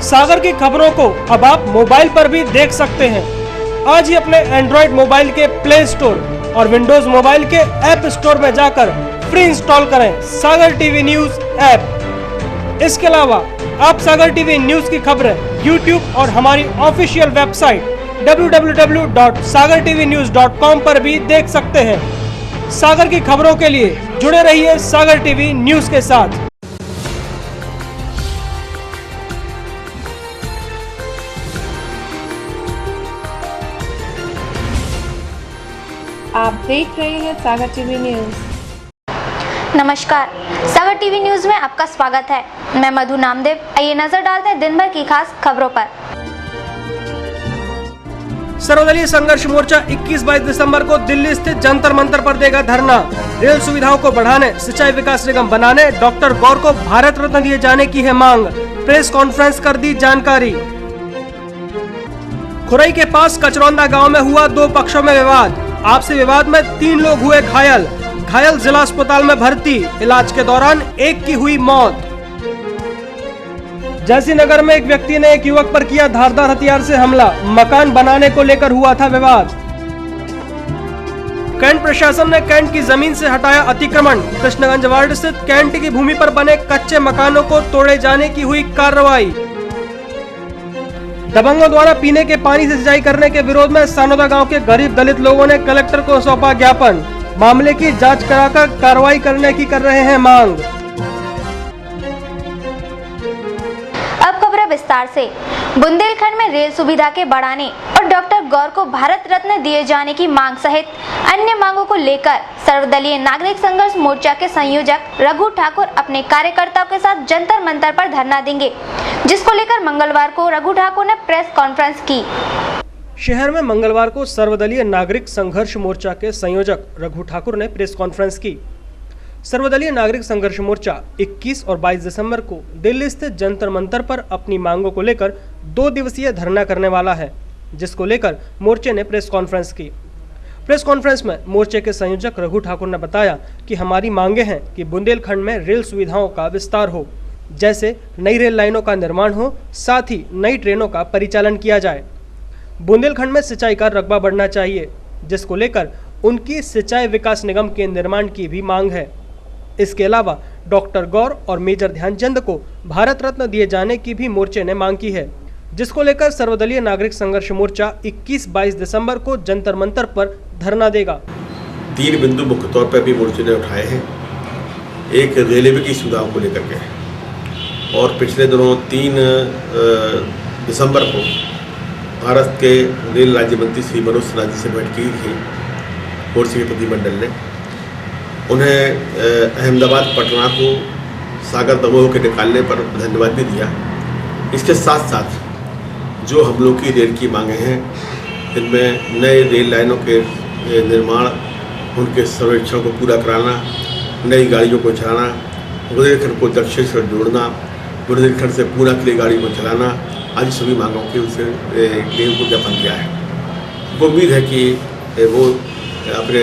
सागर की खबरों को अब आप मोबाइल पर भी देख सकते हैं। आज ही अपने एंड्रॉइड मोबाइल के प्ले स्टोर और विंडोज मोबाइल के ऐप स्टोर में जाकर फ्री इंस्टॉल करें सागर टीवी न्यूज ऐप। इसके अलावा आप सागर टीवी न्यूज की खबरें YouTube और हमारी ऑफिशियल वेबसाइट www.sagartvnews.com पर भी देख सकते हैं। सागर की खबरों के लिए जुड़े रहिए सागर टीवी न्यूज के साथ। आप देख रहे हैं सागर टीवी न्यूज। नमस्कार, सागर टीवी न्यूज में आपका स्वागत है। मैं मधु नामदेव। आइए नजर डालते हैं दिन भर की खास खबरों पर। सर्वदलीय संघर्ष मोर्चा 21-22 दिसंबर को दिल्ली स्थित जंतर मंतर पर देगा धरना। रेल सुविधाओं को बढ़ाने, सिंचाई विकास निगम बनाने, डॉक्टर गौर को भारत रत्न दिए जाने की है मांग। प्रेस कॉन्फ्रेंस कर दी जानकारी। खुरई के पास कचरौंदा गांव में हुआ दो पक्षों में विवाद। आपसी विवाद में 3 लोग हुए घायल। घायल जिला अस्पताल में भर्ती। इलाज के दौरान एक की हुई मौत। जैसी नगर में एक व्यक्ति ने एक युवक पर किया धारदार हथियार से हमला। मकान बनाने को लेकर हुआ था विवाद। कैंट प्रशासन ने कैंट की जमीन से हटाया अतिक्रमण। कृष्णगंज वार्ड स्थित कैंट की भूमि पर बने कच्चे मकानों को तोड़े जाने की हुई कार्रवाई। दबंगों द्वारा पीने के पानी से सिंचाई करने के विरोध में सानोदा गांव के गरीब दलित लोगों ने कलेक्टर को सौंपा ज्ञापन। मामले की जांच कराकर कार्रवाई करने की कर रहे हैं मांग। अब खबरें विस्तार से। बुंदेलखंड में रेल सुविधा के बढ़ाने और डॉक्टर गौर को भारत रत्न दिए जाने की मांग सहित अन्य मांगों को लेकर सर्वदलीय नागरिक संघर्ष मोर्चा के संयोजक रघु ठाकुर अपने कार्यकर्ताओं के साथ जंतर मंतर पर धरना देंगे, जिसको लेकर मंगलवार को रघु ठाकुर ने प्रेस कॉन्फ्रेंस की। शहर में मंगलवार को सर्वदलीय नागरिक संघर्ष मोर्चा के संयोजक रघु ठाकुर ने प्रेस कॉन्फ्रेंस की। सर्वदलीय नागरिक संघर्ष मोर्चा 21 और 22 दिसंबर को दिल्ली स्थित जंतर मंतर पर अपनी मांगों को लेकर 2 दिवसीय धरना करने वाला है, जिसको लेकर मोर्चे ने प्रेस कॉन्फ्रेंस की। प्रेस कॉन्फ्रेंस में मोर्चे के संयोजक रघु ठाकुर ने बताया कि हमारी मांगे हैं कि बुंदेलखंड में रेल सुविधाओं का विस्तार हो, जैसे नई रेल लाइनों का निर्माण हो, साथ ही नई ट्रेनों का परिचालन किया जाए। बुंदेलखंड में सिंचाई का रकबा बढ़ना चाहिए, जिसको लेकर उनकी सिंचाई विकास निगम के निर्माण की भी मांग है। इसके अलावा डॉक्टर गौर और मेजर ध्यानचंद को भारत रत्न दिए जाने की भी मोर्चे ने मांग की है, जिसको लेकर सर्वदलीय नागरिक संघर्ष मोर्चा 21-22 दिसंबर को जंतर मंतर पर धरना देगा। 3 बिंदु मुख्य तौर पर भी मोर्चे ने उठाए हैं। एक रेलवे की सुविधाओं को लेकर के, और पिछले दिनों 3 दिसंबर को भारत के रेल राज्य मंत्री श्री मनोज सिन्हा जी से भेंट की थी मोर्चे के प्रतिनिधिमंडल ने। उन्हें अहमदाबाद पटना को सागर दमोह के निकालने पर धन्यवाद भी दिया। इसके साथ साथ जो हम लोग की रेल की मांगे हैं, इनमें नए रेल लाइनों के निर्माण, उनके सर्वेक्षण को पूरा कराना, नई गाड़ियों को चलाना, बुंदेलखंड को दक्षिण से जोड़ना, बुंदेलखंड से पूना के लिए गाड़ी को चलाना, आदि सभी मांगों के उनसे उनको ज्ञापन दिया है। वो उम्मीद है कि वो अपने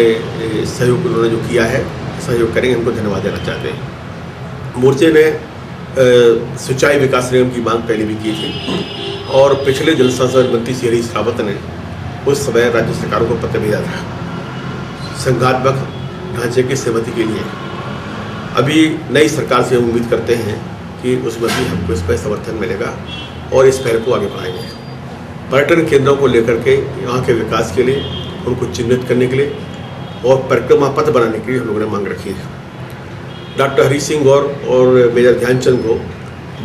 सहयोग उन्होंने जो किया है सहयोग करेंगे। हमको धन्यवाद देना चाहते हैं। मोर्चे ने सिंचाई विकास निगम की मांग पहले भी की थी, और पिछले जल संसाधन मंत्री श्री हरीश रावत ने उस समय राज्य सरकारों को पत्र भेजा था संघात्मक ढांचे की सहमति के लिए। अभी नई सरकार से हम उम्मीद करते हैं कि उसमें भी हमको इस पर समर्थन मिलेगा और इस पहल को आगे बढ़ाएंगे। पर्यटन केंद्रों को लेकर के यहाँ के विकास के लिए, उनको चिन्हित करने के लिए और परिक्रमा पथ बनाने के लिए हम लोगों ने मांग रखी है। डॉक्टर हरी सिंह गौर और मेजर ध्यानचंद को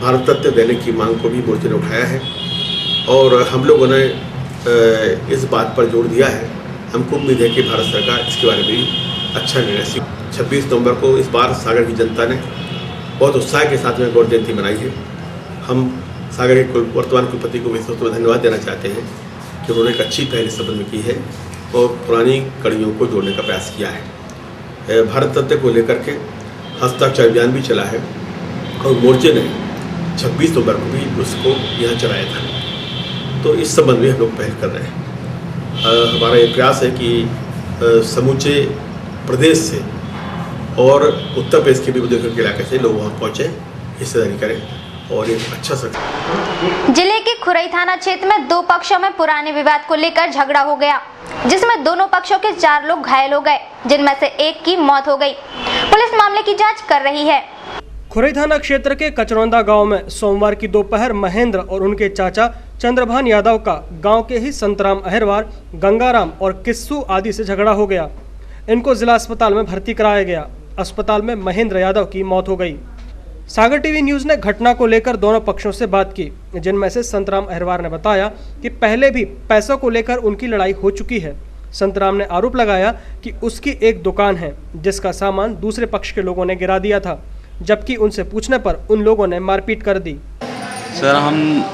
भारत रत्न देने की मांग को भी मोर्चे ने उठाया है, और हम लोगों ने इस बात पर जोर दिया है। हमको उम्मीद है कि भारत सरकार इसके बारे में भी अच्छा निर्णय। 26 नवंबर को इस बार सागर की जनता ने बहुत उत्साह के साथ में गौर जयंती मनाई है। हम सागर के वर्तमान कुलपति को विशेष में धन्यवाद देना चाहते हैं कि उन्होंने एक अच्छी पहल इस संबंध में की है और पुरानी कड़ियों को जोड़ने का प्रयास किया है। भारत रत्न को लेकर के हस्ताक्षर अभियान भी चला है, और मोर्चे ने 26 नवंबर को भी उसको यहाँ चलाया था। तो इस संबंध में हम लोग पहल कर रहे हैं। हमारा ये प्रयास है कि समूचे प्रदेश से और उत्तर प्रदेश के भी बुंदेलखंड के इलाके से लोग वहाँ पहुँचें, हिस्सेदारी करें और एक अच्छा सक्सेस। जिले के खुरई थाना क्षेत्र में दो पक्षों में पुराने विवाद को लेकर झगड़ा हो गया, जिसमें दोनों पक्षों के 4 लोग घायल हो गए, जिनमें से एक की मौत हो गई। पुलिस मामले की जांच कर रही है। खुरई थाना क्षेत्र के कचरौंदा गांव में सोमवार की दोपहर महेंद्र और उनके चाचा चंद्रभान यादव का गांव के ही संतराम अहिरवार, गंगाराम और किस्सू आदि से झगड़ा हो गया। इनको जिला अस्पताल में भर्ती कराया गया। अस्पताल में महेंद्र यादव की मौत हो गई। सागर टीवी न्यूज़ ने घटना को लेकर दोनों पक्षों से बात की, जिनमें से संतराम अहिरवार ने बताया कि पहले भी पैसों को लेकर उनकी लड़ाई हो चुकी है। संतराम ने आरोप लगाया कि उसकी एक दुकान है जिसका सामान दूसरे पक्ष के लोगों ने गिरा दिया था, जबकि उनसे पूछने पर उन लोगों ने मारपीट कर दी। सर, हम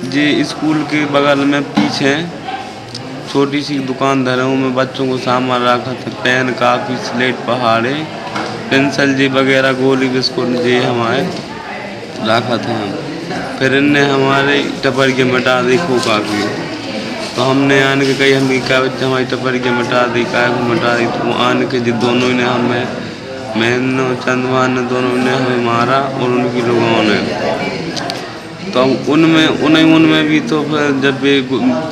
जी स्कूल के बगल में पीछे छोटी सी दुकान धरे में बच्चों को सामान रखा था, पेन, कापी, स्लेट, पहाड़े, पेंसिल जी वगैरह, गोली, बिस्कुट जी हमारे रखा था। फिर इनने हमारे टपर के मिटा दी खो काफी, तो हमने आन के कही हम क्या बच्चे हमारी टपर के मिटा दी, काय को मिटा दी। तो आन के जी दोनों ने हमें, मैंने चंदवान ने, दोनों ने हमें मारा और उनकी लोगों ने। तो उनमें भी तो फिर जब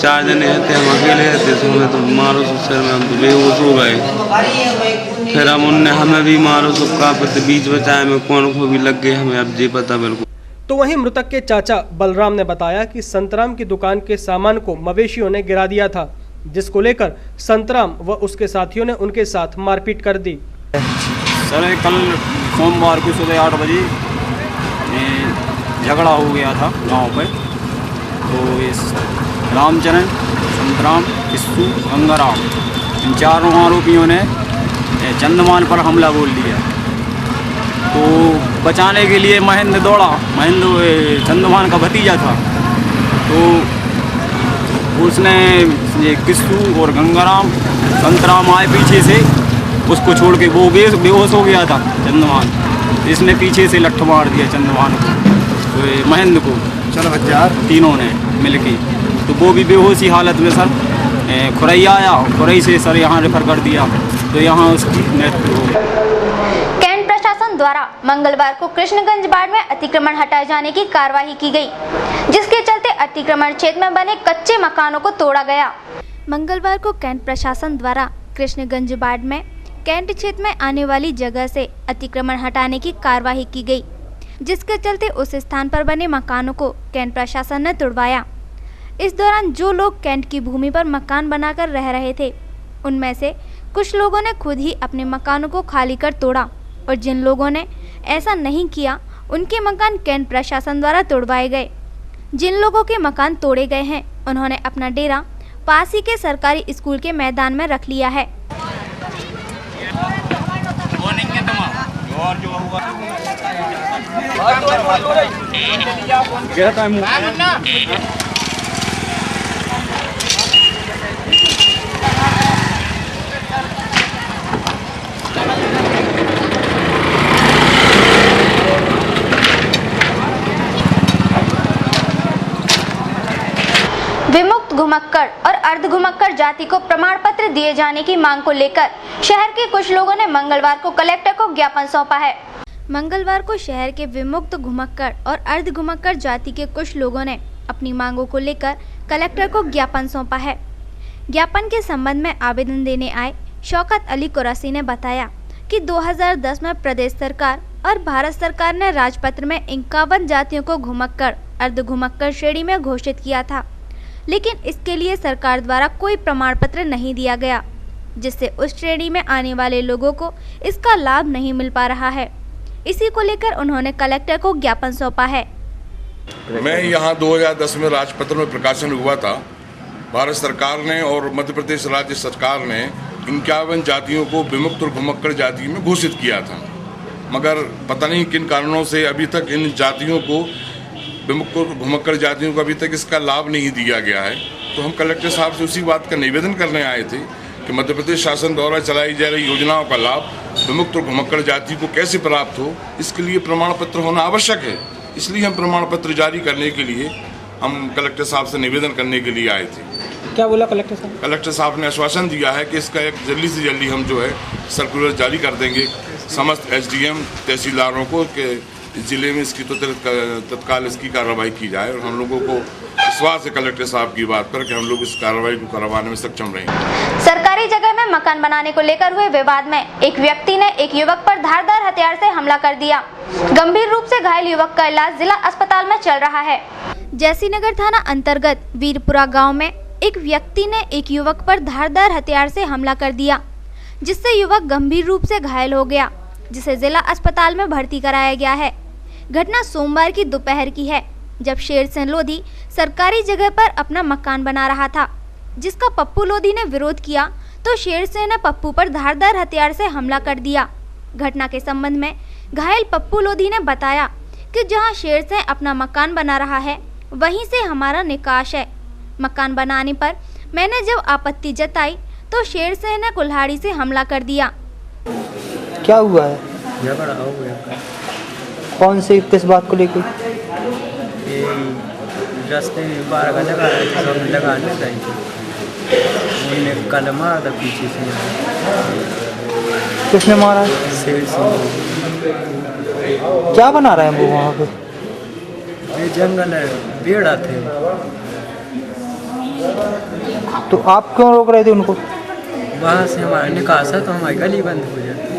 4 जने थे, हम अकेले थे, तो हमें तो मारो सो सिर में, हम तो बेहोश हो गए। फिर उनने हमें भी मारो सो काफी बीच बचाए में कौन को भी लग गए, हमें अब जी पता बिल्कुल। तो वहीं मृतक के चाचा बलराम ने बताया कि संतराम की दुकान के सामान को मवेशियों ने गिरा दिया था, जिसको लेकर संतराम व उसके साथियों ने उनके साथ मारपीट कर दी। सर, कल सोमवार को सुबह 8 बजे झगड़ा हो गया था गांव पे। तो इस रामचरण, संतराम, किस्सू, गंगाराम, इन 4 आरोपियों ने चंदमान पर हमला बोल दिया। तो बचाने के लिए महेंद्र दौड़ा। महेंद्र चंदमान का भतीजा था, तो उसने ये किस्सू और गंगाराम, संतराम आए पीछे से, उसको छोड़ के वो बेहोश हो गया था चंदमान। इसने पीछे से लठ मार दिया चंदमान को, तो महेंद्र को, चलो बच्चा, तीनों ने मिलके। तो वो भी बेहोशी हालत में सर खुरई आया, खुरई से सर यहाँ रेफर कर दिया, तो यहाँ उसकी मृत्यु हो गई। कैंट प्रशासन द्वारा मंगलवार को कृष्णगंज बाड़ में अतिक्रमण हटाए जाने की कार्रवाई की गई, जिसके चलते अतिक्रमण क्षेत्र में बने कच्चे मकानों को तोड़ा गया। मंगलवार को कैंट प्रशासन द्वारा कृष्णगंज बाड़ में कैंट क्षेत्र में आने वाली जगह से अतिक्रमण हटाने की कार्रवाई की गई, जिसके चलते उस स्थान पर बने मकानों को कैंट प्रशासन ने तोड़वाया। इस दौरान जो लोग कैंट की भूमि पर मकान बनाकर रह रहे थे, उनमें से कुछ लोगों ने खुद ही अपने मकानों को खाली कर तोड़ा, और जिन लोगों ने ऐसा नहीं किया उनके मकान कैंट प्रशासन द्वारा तोड़वाए गए। जिन लोगों के मकान तोड़े गए हैं, उन्होंने अपना डेरा पास ही के सरकारी स्कूल के मैदान में रख लिया है। विमुक्त घुमक्कड़ और अर्ध घुमक्कड़ जाति को प्रमाण पत्र दिए जाने की मांग को लेकर शहर के कुछ लोगों ने मंगलवार को कलेक्टर को ज्ञापन सौंपा है। मंगलवार को शहर के विमुक्त घुमक्कड़ और अर्ध घुमक्कड़ जाति के कुछ लोगों ने अपनी मांगों को लेकर कलेक्टर को ज्ञापन सौंपा है। ज्ञापन के संबंध में आवेदन देने आए शौकत अली कुरैशी ने बताया कि 2010 में प्रदेश सरकार और भारत सरकार ने राजपत्र में 51 जातियों को घुमक्कड़ अर्ध घुमक्कड़ श्रेणी में घोषित किया था, लेकिन इसके लिए सरकार द्वारा कोई प्रमाण पत्र नहीं दिया गया, जिससे उस श्रेणी में आने वाले लोगों को इसका लाभ नहीं मिल पा रहा है। इसी को लेकर उन्होंने कलेक्टर को ज्ञापन सौंपा है। मैं यहाँ 2010 में राजपत्र में प्रकाशन हुआ था। भारत सरकार ने और मध्य प्रदेश राज्य सरकार ने 51 जातियों को विमुक्त और घुमक्कड़ जाति में घोषित किया था, मगर पता नहीं किन कारणों से अभी तक इन जातियों को, विमुक्त और घुमक्कड़ जातियों को अभी तक इसका लाभ नहीं दिया गया है। तो हम कलेक्टर साहब से उसी बात का निवेदन करने आए थे कि मध्य प्रदेश शासन द्वारा चलाई जा रही योजनाओं का लाभ विमुक्त और घुमक्कड़ जाति को कैसे प्राप्त हो, इसके लिए प्रमाण पत्र होना आवश्यक है। इसलिए हम प्रमाण पत्र जारी करने के लिए हम कलेक्टर साहब से निवेदन करने के लिए आए थे। क्या बोला कलेक्टर साहब? कलेक्टर साहब ने आश्वासन दिया है कि इसका एक जल्दी से जल्दी हम जो है सर्कुलर जारी कर देंगे समस्त SDM तहसीलदारों को कि इस जिले में इसकी तो तत्काल इसकी कार्रवाई की जाए और हम लोगों को विश्वास है कलेक्टर साहब की बात पर कि हम लोग इस कार्रवाई को करवाने में सक्षम रहेंगे। सरकारी जगह में मकान बनाने को लेकर हुए विवाद में एक व्यक्ति ने एक युवक पर धारदार हथियार से हमला कर दिया। गंभीर रूप से घायल युवक का इलाज जिला अस्पताल में चल रहा है। जैसीनगर थाना अंतर्गत वीरपुरा गांव में एक व्यक्ति ने एक युवक पर धारदार हथियार से हमला कर दिया, जिससे युवक गंभीर रूप से घायल हो गया, जिसे जिला अस्पताल में भर्ती कराया गया है। घटना सोमवार की दोपहर की है, जब शेर सिंह लोधी सरकारी जगह पर अपना मकान बना रहा था, जिसका पप्पू लोधी ने विरोध किया तो शेर सिंह ने पप्पू पर धारदार हथियार से हमला कर दिया। घटना के संबंध में घायल पप्पू लोधी ने बताया कि जहां शेर सिंह अपना मकान बना रहा है, वहीं से हमारा निकाश है। मकान बनाने पर मैंने जब आपत्ति जताई तो शेर सिंह ने कुल्हाड़ी से हमला कर दिया। क्या हुआ है? झगड़ा हो गया। कौन से किस बात को लेकर? रास्ते में बाहर का जगह है, सब लगाने चाहिए। उन्होंने कल मारा था पीछे से। किसने मारा? शेर सिंह। क्या बना रहे हैं वो वहाँ पे? ये जंगल है, बेड़ा थे। तो आप क्यों रोक रहे थे उनको? वहाँ से हमारा निकास है तो हमारी गली बंद हो जाती।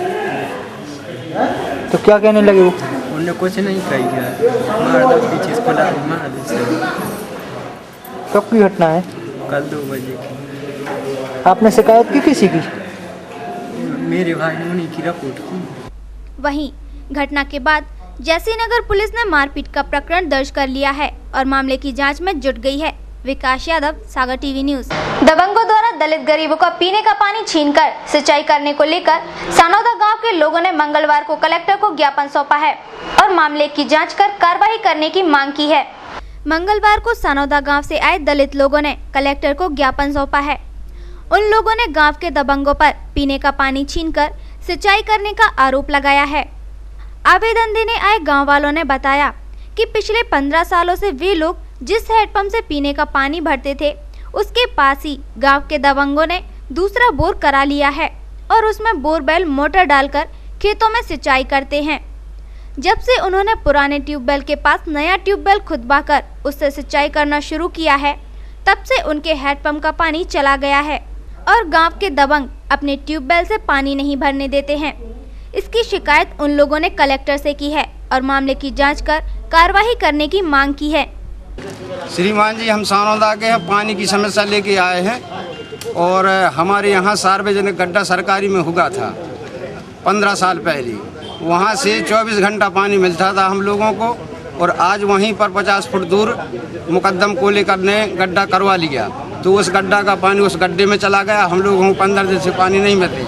तो क्या कहने लगे वो? उन्होंने कुछ नहीं कही गया, मार दो पीछे से मार दो। कब की घटना है? कल 2 बजे की। आपने शिकायत की किसी की? मेरे भाई ने उन्हीं की रिपोर्ट की। वहीं घटना के बाद जैसीनगर पुलिस ने मारपीट का प्रकरण दर्ज कर लिया है और मामले की जांच में जुट गई है। विकास यादव, सागर टीवी न्यूज। दबंगों द्वारा दलित गरीबों का पीने का पानी छीनकर सिंचाई करने को लेकर सानौदा गांव के लोगों ने मंगलवार को कलेक्टर को ज्ञापन सौंपा है और मामले की जांच कर कार्रवाई करने की मांग की है। मंगलवार को सानौदा गांव से आए दलित लोगों ने कलेक्टर को ज्ञापन सौंपा है। उन लोगों ने गांव के दबंगों पर पीने का पानी छीनकर सिंचाई करने का आरोप लगाया है। आवेदन देने आए गांव वालों ने बताया कि पिछले 15 सालों से वे लोग जिस हैंडपंप से पीने का पानी भरते थे, उसके पास ही गांव के दबंगों ने दूसरा बोर करा लिया है और उसमें बोरवेल मोटर डालकर खेतों में सिंचाई करते हैं। जब से उन्होंने पुराने ट्यूबवेल के पास नया ट्यूबवेल खुदवाकर उससे सिंचाई करना शुरू किया है, तब से उनके हैंडपंप का पानी चला गया है और गांव के दबंग अपने ट्यूबवेल से पानी नहीं भरने देते हैं। इसकी शिकायत उन लोगों ने कलेक्टर से की है और मामले की जांच कर कार्रवाई करने की मांग की है। श्रीमान जी, हम सानौदा के पानी की समस्या लेके आए हैं और हमारे यहाँ सार्वजनिक गड्ढा सरकारी में हुआ था 15 साल पहले। वहाँ से 24 घंटा पानी मिलता था हम लोगों को और आज वहीं पर 50 फुट दूर मुकद्दम को लेकर ने गड्ढा करवा लिया, तो उस गड्ढा का पानी उस गड्ढे में चला गया। हम लोगों को 15 दिन से पानी नहीं मिल रही।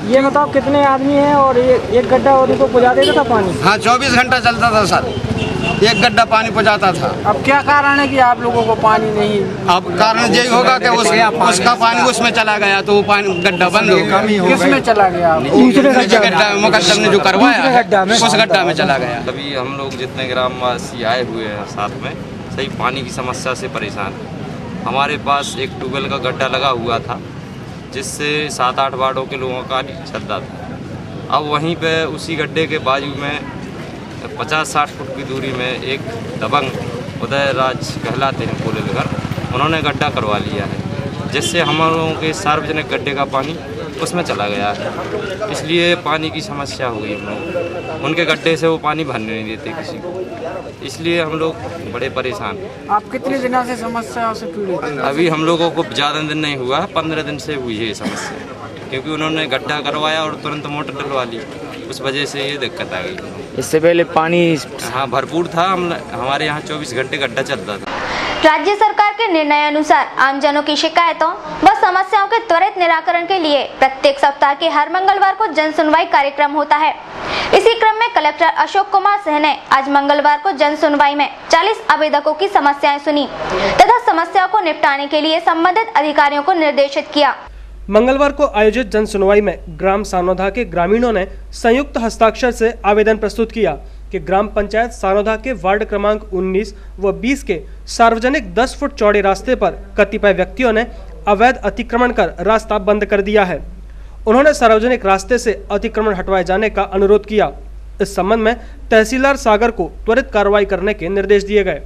ये बताओ कितने आदमी हैं और एक गड्ढा और उनको पहुँचा देता था पानी? हाँ, 24 घंटा चलता था सर, एक गड्ढा पानी पहुँचाता था। अब क्या कारण है कि आप लोगों को पानी नहीं? अब कारण यही होगा कि उसका पानी उसमें चला गया तो वो पानी गड्ढा बंद हो गया। किसमें चला गया? दूसरे गड्ढा मुकद्दम ने जो करवाया है उस गड्ढा में चला गया। अभी हम लोग जितने ग्रामवासी आए हुए हैं साथ में, सही पानी की समस्या से परेशान हैं। हमारे पास एक ट्यूबवेल का गड्ढा लगा हुआ था जिससे 7-8 वार्डों के लोगों का चलता था। अब वहीं पे उसी गड्ढे के बाजू में 50-60 फुट की दूरी में एक दबंग उदय राज कहलाते हैं पुलिसगर, उन्होंने गड्ढा करवा लिया है, जिससे हम लोगों के सार्वजनिक गड्ढे का पानी उसमें चला गया है। इसलिए पानी की समस्या हो गई। हम लोग उनके गड्ढे से वो पानी भरने नहीं देते किसी को, इसलिए हम लोग बड़े परेशान हैं। आप कितने दिनों से समस्या से पीड़ित हैं? अभी हम लोगों को ज़्यादा दिन नहीं हुआ, 15 दिन से हुई है ये समस्या, क्योंकि उन्होंने गड्ढा करवाया और तुरंत मोटर डलवा ली, उस वजह से ये दिक्कत आ गई। इससे पहले पानी हाँ भरपूर था, हमारे यहाँ 24 घंटे गड्ढा चलता था। राज्य सरकार के निर्णय अनुसार आमजनों की शिकायतों व समस्याओं के त्वरित निराकरण के लिए प्रत्येक सप्ताह के हर मंगलवार को जन सुनवाई कार्यक्रम होता है। इसी क्रम में कलेक्टर अशोक कुमार सिंह ने आज मंगलवार को जन सुनवाई में 40 आवेदकों की समस्याएं सुनी तथा समस्याओं को निपटाने के लिए संबंधित अधिकारियों को निर्देशित किया। मंगलवार को आयोजित जन सुनवाई में ग्राम सानौदा के ग्रामीणों ने संयुक्त हस्ताक्षर से आवेदन प्रस्तुत किया कि ग्राम पंचायत सानौदा के वार्ड क्रमांक 19 व 20 के सार्वजनिक 10 फुट चौड़े रास्ते पर कतिपय व्यक्तियों ने अवैध अतिक्रमण कर रास्ता बंद कर दिया है। उन्होंने सार्वजनिक रास्ते से अतिक्रमण हटवाए जाने का अनुरोध किया। इस संबंध में तहसीलदार सागर को त्वरित कार्रवाई करने के निर्देश दिए गए।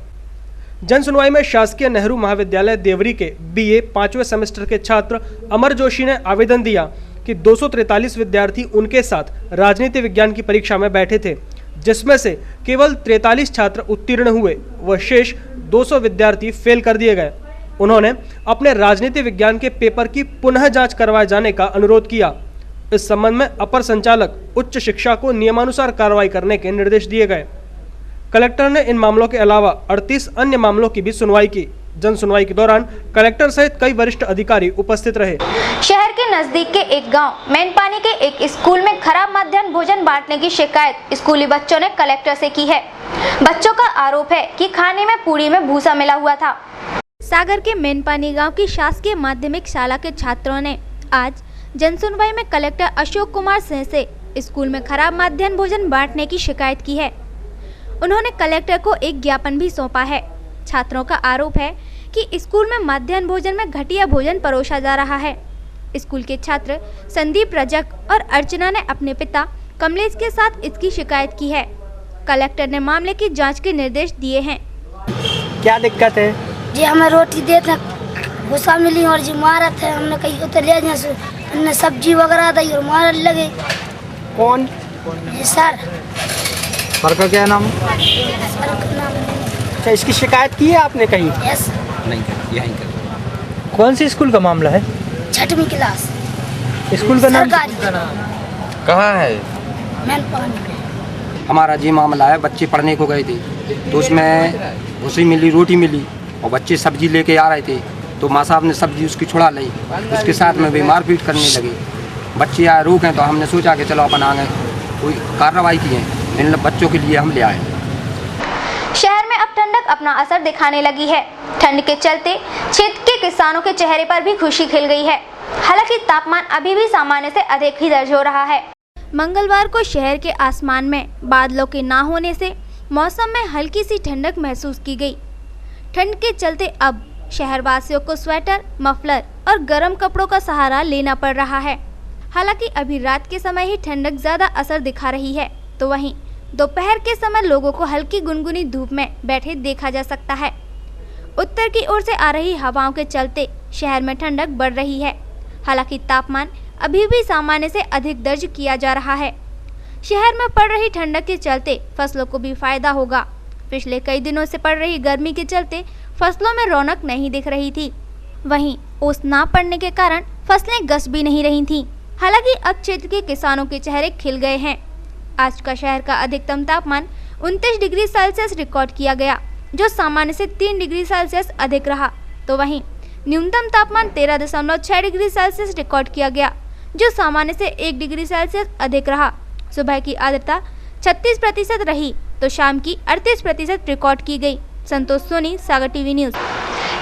जन सुनवाई में शासकीय नेहरू महाविद्यालय देवरी के BA 5वें सेमेस्टर के छात्र अमर जोशी ने आवेदन दिया कि 243 विद्यार्थी उनके साथ राजनीति विज्ञान की परीक्षा में बैठे थे, जिसमें से केवल 43 छात्र उत्तीर्ण हुए व शेष 200 विद्यार्थी फेल कर दिए गए। उन्होंने अपने राजनीति विज्ञान के पेपर की पुनः जांच करवाए जाने का अनुरोध किया। इस संबंध में अपर संचालक उच्च शिक्षा को नियमानुसार कार्रवाई करने के निर्देश दिए गए। कलेक्टर ने इन मामलों के अलावा 38 अन्य मामलों की भी सुनवाई की। जन सुनवाई के दौरान कलेक्टर सहित कई वरिष्ठ अधिकारी उपस्थित रहे। शहर के नजदीक के एक गांव मैनपानी के एक स्कूल में खराब मध्याह्न भोजन बांटने की शिकायत स्कूली बच्चों ने कलेक्टर से की है। बच्चों का आरोप है कि खाने में पूरी में भूसा मिला हुआ था। सागर के मैनपानी गांव की शासकीय माध्यमिक शाला के छात्रों ने आज जन सुनवाई में कलेक्टर अशोक कुमार सिंह से स्कूल में खराब मध्याह्न भोजन बांटने की शिकायत की है। उन्होंने कलेक्टर को एक ज्ञापन भी सौंपा है। छात्रों का आरोप है कि स्कूल में मध्याह्न भोजन में घटिया भोजन परोसा जा रहा है। स्कूल के छात्र संदीप रजक और अर्चना ने अपने पिता कमलेश के साथ इसकी शिकायत की है। कलेक्टर ने मामले की जांच के निर्देश दिए हैं। क्या दिक्कत है जी? हमें रोटी देते भूसा मिली और जी मारा थे, हमने कहीं उतर ले जाए, हमने सब्जी वगैरह दी और मारने लगे। कौन? जी सर। सर का क्या नाम? अच्छा, इसकी शिकायत की है आपने कहीं? यस। नहीं कर, यहीं कर। कौन सी स्कूल का मामला है? 6वीं क्लास। स्कूल का नाम कहाँ है? मैनपानी। हमारा जी मामला है, बच्चे पढ़ने को गए थे तो उसमें भूसी मिली, रोटी मिली और बच्चे सब्जी लेके आ रहे थे तो माँ साहब ने सब्जी उसकी छुड़ा ली, उसके साथ में भी मारपीट करने लगे। बच्चे आए रोकें तो हमने सोचा कि चलो अपन आ गए, कोई कार्रवाई की है। इन बच्चों के लिए हम ले आए। शहर में अब ठंडक अपना असर दिखाने लगी है। ठंड के चलते क्षेत्र के किसानों के चेहरे पर भी खुशी खिल गई है। हालांकि तापमान अभी भी सामान्य से अधिक ही दर्ज हो रहा है। मंगलवार को शहर के आसमान में बादलों के ना होने से मौसम में हल्की सी ठंडक महसूस की गई। ठंड के चलते अब शहरवासियों को स्वेटर, मफलर और गर्म कपड़ों का सहारा लेना पड़ रहा है। हालांकि अभी रात के समय ही ठंडक ज्यादा असर दिखा रही है, तो वहीं दोपहर के समय लोगों को हल्की गुनगुनी धूप में बैठे देखा जा सकता है। उत्तर की ओर से आ रही हवाओं के चलते शहर में ठंडक बढ़ रही है। हालांकि तापमान अभी भी सामान्य से अधिक दर्ज किया जा रहा है। शहर में पड़ रही ठंडक के चलते फसलों को भी फायदा होगा। पिछले कई दिनों से पड़ रही गर्मी के चलते फसलों में रौनक नहीं दिख रही थी। वहीं ओस ना पड़ने के कारण फसलें गस भी नहीं रही थीं। हालांकि अब क्षेत्र के किसानों के चेहरे खिल गए हैं। आज का शहर का अधिकतम तापमान 29 डिग्री सेल्सियस रिकॉर्ड किया गया, जो सामान्य से 3 डिग्री सेल्सियस अधिक रहा। तो वहीं न्यूनतम तापमान 13.6 डिग्री सेल्सियस रिकॉर्ड किया गया, जो सामान्य से 1 डिग्री सेल्सियस अधिक रहा। सुबह की आर्द्रता 36% रही तो शाम की 38% रिकॉर्ड की गई। संतोष सोनी, सागर टीवी न्यूज।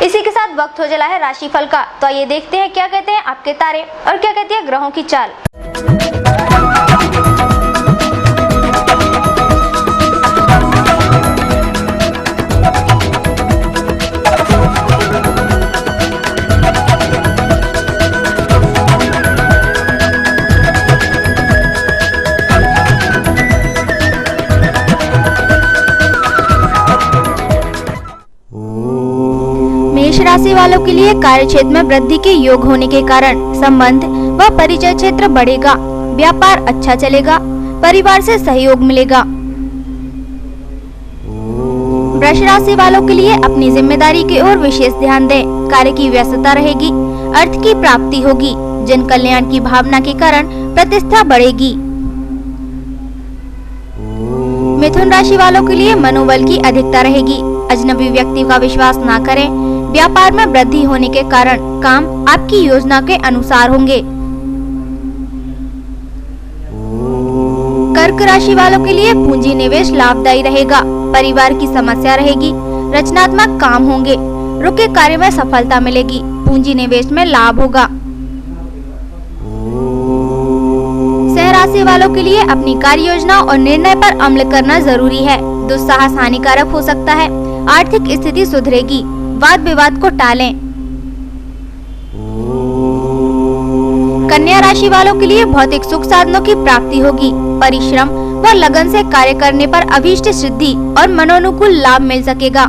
इसी के साथ वक्त हो चला है राशिफल का, तो आइए देखते हैं क्या कहते हैं आपके तारे और क्या कहती है ग्रहों की चाल। मेष राशि वालों के लिए कार्य क्षेत्र में वृद्धि के योग होने के कारण संबंध व परिचय क्षेत्र बढ़ेगा। व्यापार अच्छा चलेगा। परिवार से सहयोग मिलेगा। वृष राशि वालों के लिए अपनी जिम्मेदारी की ओर विशेष ध्यान दें। कार्य की व्यस्तता रहेगी। अर्थ की प्राप्ति होगी। जन कल्याण की भावना के कारण प्रतिष्ठा बढ़ेगी। मिथुन राशि वालों के लिए मनोबल की अधिकता रहेगी। अजनबी व्यक्ति का विश्वास ना करें। व्यापार में वृद्धि होने के कारण काम आपकी योजना के अनुसार होंगे। कर्क राशि वालों के लिए पूंजी निवेश लाभदायी रहेगा। परिवार की समस्या रहेगी। रचनात्मक काम होंगे। रुके कार्य में सफलता मिलेगी। पूंजी निवेश में लाभ होगा। सिंह राशि वालों के लिए अपनी कार्य योजना और निर्णय पर अमल करना जरूरी है। दुस्साहस हानिकारक हो सकता है। आर्थिक स्थिति सुधरेगी। वाद विवाद को टालें। कन्या राशि वालों के लिए भौतिक सुख साधनों की प्राप्ति होगी। परिश्रम व लगन से कार्य करने पर अभीष्ट सिद्धि और मनोनुकूल लाभ मिल सकेगा।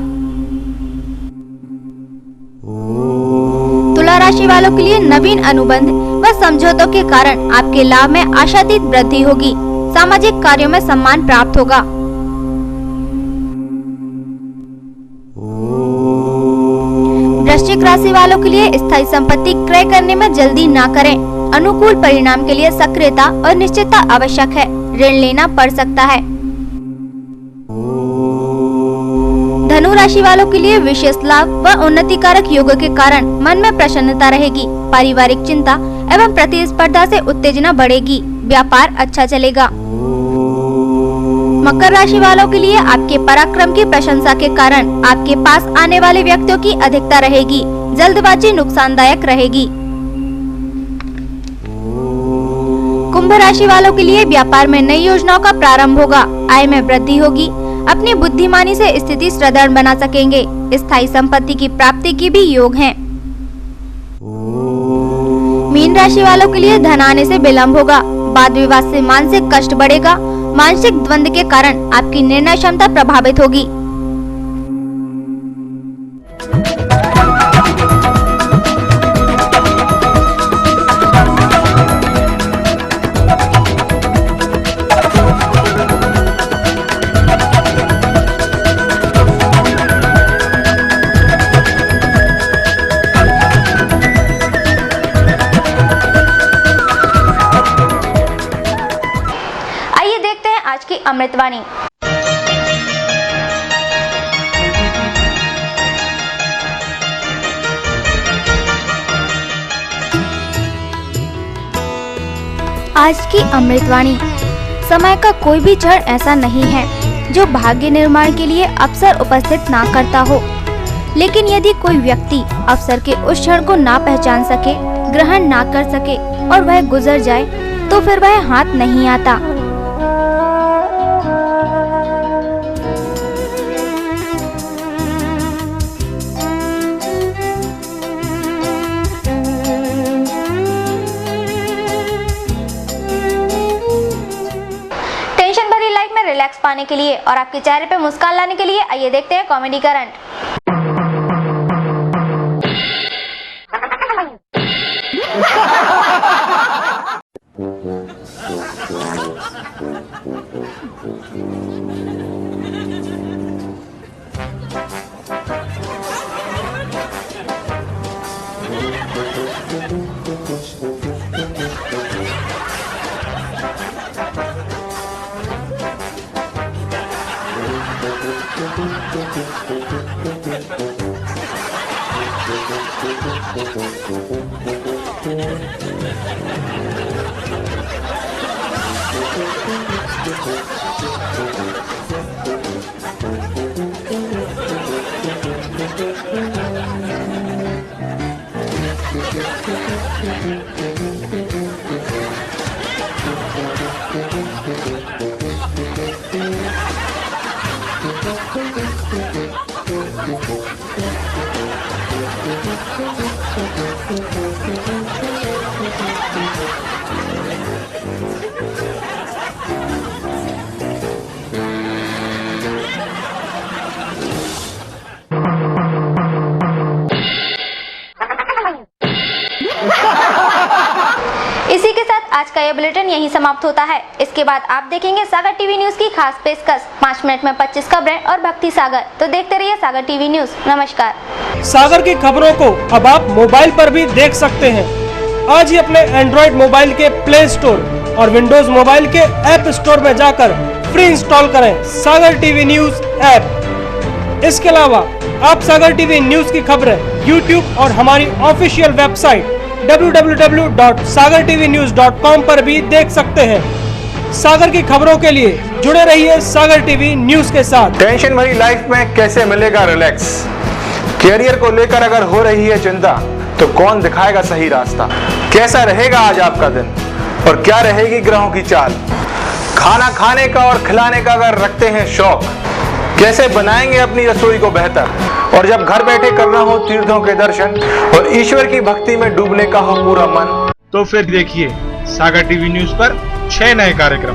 तुला राशि वालों के लिए नवीन अनुबंध व समझौतों के कारण आपके लाभ में आशातीत वृद्धि होगी। सामाजिक कार्यों में सम्मान प्राप्त होगा। वृश्चिक राशि वालों के लिए स्थायी संपत्ति क्रय करने में जल्दी ना करें। अनुकूल परिणाम के लिए सक्रियता और निश्चितता आवश्यक है। ऋण लेना पड़ सकता है। धनु राशि वालों के लिए विशेष लाभ व उन्नतिकारक योग के कारण मन में प्रसन्नता रहेगी। पारिवारिक चिंता एवं प्रतिस्पर्धा से उत्तेजना बढ़ेगी। व्यापार अच्छा चलेगा। मकर राशि वालों के लिए आपके पराक्रम की प्रशंसा के कारण आपके पास आने वाले व्यक्तियों की अधिकता रहेगी। जल्दबाजी नुकसानदायक रहेगी। कुंभ राशि वालों के लिए व्यापार में नई योजनाओं का प्रारंभ होगा। आय में वृद्धि होगी। अपनी बुद्धिमानी से स्थिति सुदृढ़ बना सकेंगे। स्थायी संपत्ति की प्राप्ति की भी योग है। मीन राशि वालों के लिए धन आने से विलंब होगा। वाद विवाद से मानसिक कष्ट बढ़ेगा। मानसिक द्वंद के कारण आपकी निर्णय क्षमता प्रभावित होगी। आज की अमृतवाणी। आज की अमृतवाणी। समय का कोई भी क्षण ऐसा नहीं है जो भाग्य निर्माण के लिए अवसर उपस्थित ना करता हो, लेकिन यदि कोई व्यक्ति अवसर के उस क्षण को ना पहचान सके, ग्रहण ना कर सके और वह गुजर जाए तो फिर वह हाथ नहीं आता। रिलैक्स पाने के लिए और आपके चेहरे पे मुस्कान लाने के लिए आइए देखते हैं कॉमेडी करंट। इसी के साथ आज का यह बुलेटिन यहीं समाप्त होता है। इसके बाद आप देखेंगे सागर टीवी न्यूज की खास पेशकश 5 मिनट में 25 खबरें और भक्ति सागर। तो देखते रहिए सागर टीवी न्यूज। नमस्कार। सागर की खबरों को अब आप मोबाइल पर भी देख सकते हैं। आज ही अपने एंड्रॉइड मोबाइल के प्ले स्टोर और विंडोज मोबाइल के ऐप स्टोर में जाकर फ्री इंस्टॉल करें सागर टीवी न्यूज ऐप। इसके अलावा आप सागर टीवी न्यूज की खबरें YouTube और हमारी ऑफिशियल वेबसाइट www.sagartvnews.com पर भी देख सकते हैं। सागर की खबरों के लिए जुड़े रहिए सागर टीवी न्यूज के साथ। टेंशन भरी लाइफ में कैसे मिलेगा रिलैक्स? कैरियर को लेकर अगर हो रही है चिंता तो कौन दिखाएगा सही रास्ता? कैसा रहेगा आज आपका दिन और क्या रहेगी ग्रहों की चाल? खाना खाने का और खिलाने का अगर रखते हैं शौक, कैसे बनाएंगे अपनी रसोई को बेहतर? और जब घर बैठे करना हो तीर्थों के दर्शन और ईश्वर की भक्ति में डूबने का हो पूरा मन, तो फिर देखिए सागर टीवी न्यूज पर 6 नए कार्यक्रम।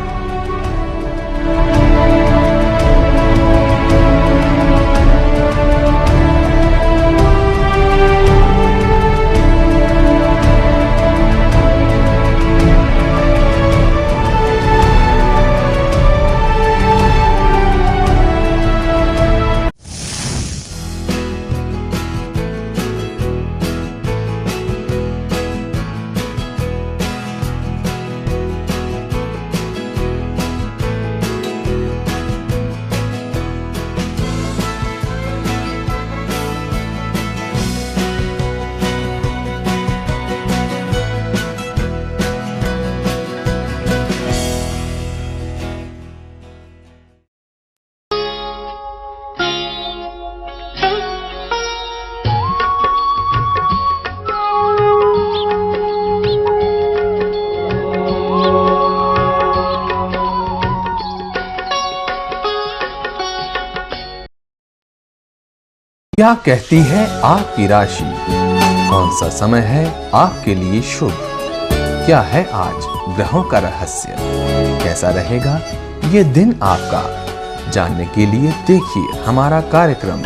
क्या कहती है आपकी राशि? कौन सा समय है आपके लिए शुभ? क्या है आज ग्रहों का रहस्य? कैसा रहेगा ये दिन आपका? जानने के लिए देखिए हमारा कार्यक्रम।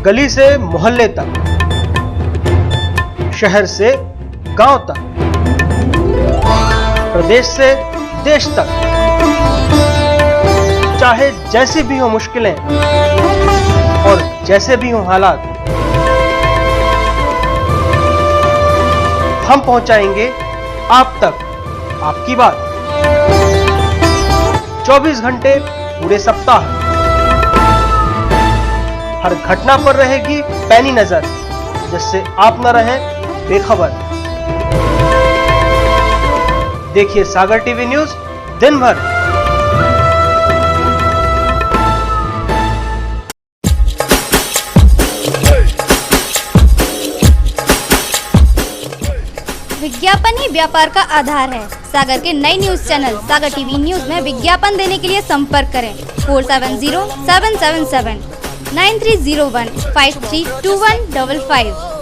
गली से मोहल्ले तक, शहर से गांव तक, प्रदेश से देश तक, चाहे जैसी भी हो मुश्किलें और जैसे भी हो हालात, हम पहुंचाएंगे आप तक आपकी बात। 24 घंटे पूरे सप्ताह, हर घटना पर रहेगी पैनी नजर, जिससे आप न रहें बेखबर। देखिए सागर टीवी न्यूज दिन भर। विज्ञापन ही व्यापार का आधार है। सागर के नए न्यूज चैनल सागर टीवी न्यूज में विज्ञापन देने के लिए संपर्क करें 470777 9301 532155।